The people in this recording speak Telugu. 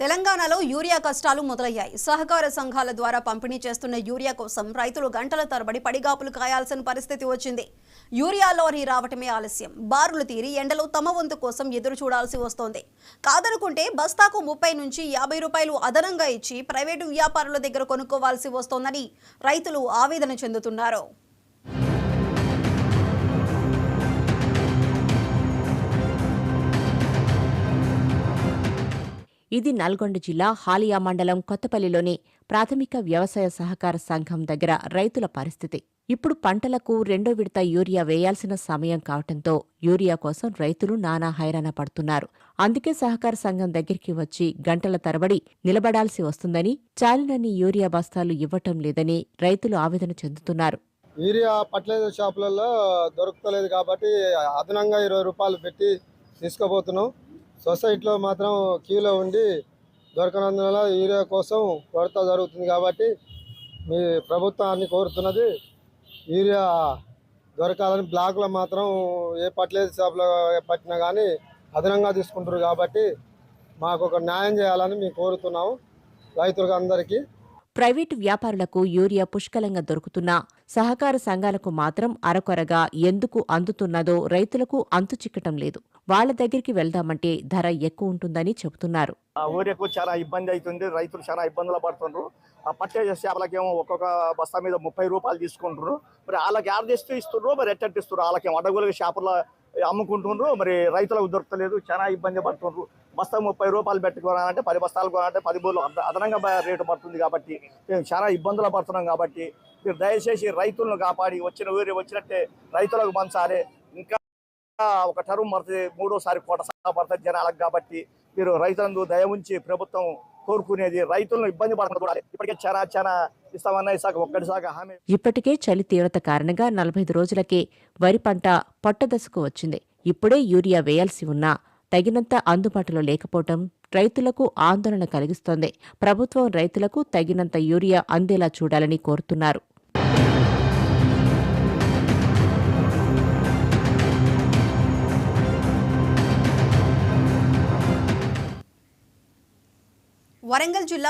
తెలంగాణలో యూరియా కష్టాలు మొదలయ్యాయి. సహకార సంఘాల ద్వారా పంపిణీ చేస్తున్న యూరియా కోసం రైతులు గంటల తరబడి పడిగాపులు కాయాల్సిన పరిస్థితి వచ్చింది. యూరియా లారీ రావటమే ఆలస్యం. బారులు తీరి ఎండలో తమ వంతు కోసం ఎదురు చూడాల్సి వస్తోంది. కాదనుకుంటే బస్తాకు 30 నుంచి 50 రూపాయలు అదనంగా ఇచ్చి ప్రైవేటు వ్యాపారుల దగ్గర కొనుక్కోవాల్సి వస్తోందని రైతులు ఆవేదన చెందుతున్నారు. ఇది నల్గొండ జిల్లా హాలియా మండలం కొత్తపల్లిలోని ప్రాథమిక వ్యవసాయ సహకార సంఘం దగ్గర రైతుల పరిస్థితి. ఇప్పుడు పంటలకు రెండో విడత యూరియా వేయాల్సిన సమయం కావటంతో యూరియా కోసం రైతులు నానా హైరాణ పడుతున్నారు. అందుకే సహకార సంఘం దగ్గరికి వచ్చి గంటల తరబడి నిలబడాల్సి వస్తుందని, చాలినన్ని యూరియా బస్తాలు ఇవ్వటం లేదని రైతులు ఆవేదన చెందుతున్నారు. యూరియా ఫర్టిలైజర్ షాపులలో దొరుకుతలేదు కాబట్టి అదనంగా 20 రూపాయలు పెట్టి తీసుకోబోతున్నాం. సొసైటీలో మాత్రం క్యూలో ఉండి దొరకనందువల్ల యూరియా కోసం కొరత జరుగుతుంది కాబట్టి మీ ప్రభుత్వాన్ని కోరుతున్నది యూరియా దొరకాలని. బ్లాక్లో మాత్రం ఏ ఫర్టిలైజర్ షాప్లో పట్టినా కానీ అదనంగా తీసుకుంటారు కాబట్టి మాకు ఒక న్యాయం చేయాలని మేము కోరుతున్నాము రైతులకు అందరికీ. ప్రైవేటు వ్యాపారులకు యూరియా పుష్కలంగా దొరుకుతున్నా సహకార సంఘాలకు మాత్రం అరకొరగా ఎందుకు అందుతున్నదో రైతులకు అంతుచిక్కటం లేదు. వాళ్ల దగ్గరికి వెళ్దామంటే ధర ఎక్కువ ఉంటుందని చెబుతున్నారు. ఊరియకు చాలా ఇబ్బంది అవుతుంది. రైతులు చాలా ఇబ్బందులు పడుతున్నారు. ఆ పట్టే చేపలకేమో ఒక్కొక్క బస్తా మీద 30 రూపాయలు తీసుకుంటారు. మరి వాళ్ళకి యాడ్ చేస్తూ ఇస్తున్నారు, మరి ఎట్టట్టిస్తున్నారు. వాళ్ళకేమో అడగులుగా షాపులో అమ్ముకుంటున్నారు. మరి రైతులకు దొరకలేదు, చాలా ఇబ్బంది పడుతున్నారు. బస్తా 30 రూపాయలు పెట్టుకోవాలంటే 10 బస్తాలు కొనాలంటే 10 బోర్లు అదనంగా రేటు పడుతుంది. కాబట్టి మేము చాలా ఇబ్బందులు పడుతున్నాం. కాబట్టి మీరు దయచేసి రైతులను కాపాడి వచ్చిన ఊరి వచ్చినట్టే రైతులకు పంచాలి. ఇంకా ఒక టర్మ్ పడుతుంది, మూడోసారి కోట పడుతుంది జనాలకు. కాబట్టి మీరు రైతులందు దయ ఉంచి ప్రభుత్వం కోరుకునేది రైతులను ఇబ్బంది పడకూడదు. ఇప్పటికే చాలా ఇస్తామన్నా ఇసాక ఒక్కటిసాక హామీ. ఇప్పటికే చలి తీవ్రత కారణంగా 45 రోజులకే వరి పంట పొట్టదశకు వచ్చింది. ఇప్పుడే యూరియా వేయాల్సి ఉన్నా తగినంత అందుబాటులో లేకపోవటం రైతులకు ఆందోళన కలిగిస్తోంది. ప్రభుత్వం రైతులకు తగినంత యూరియా అందేలా చూడాలని కోరుతున్నారు. వరంగల్ జిల్లా